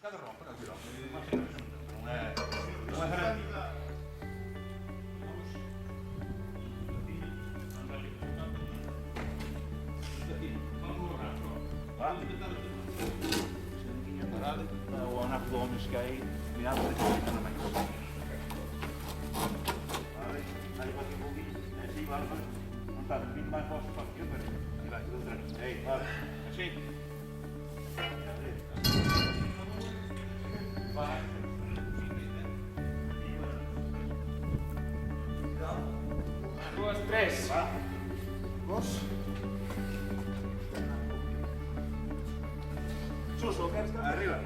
Cada rompa, cada rompa. Não é garantido. O na Flores que aí, mirava daqui na mãe. Aí vai que vou vir, assim vai, não está vindo mais forte para aqui, mas vai tudo bem. Ei, vai, assim. Vai. 2, 3. Vos? Suso, queres estar? Arriba.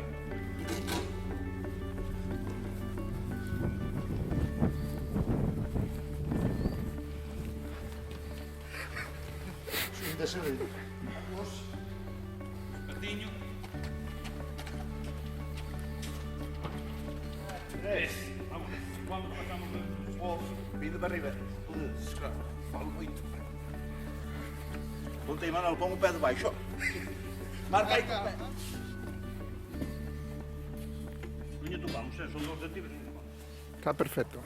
Deixa eu ver. Patinho. 3. Vamos passamos os ovos. Vindo para arriba. Falo muito. Ontem, Manuel, põe o pé de baixo. Marca aí com o pé. Vinha do vamos, são 2 ativos. Está perfecto.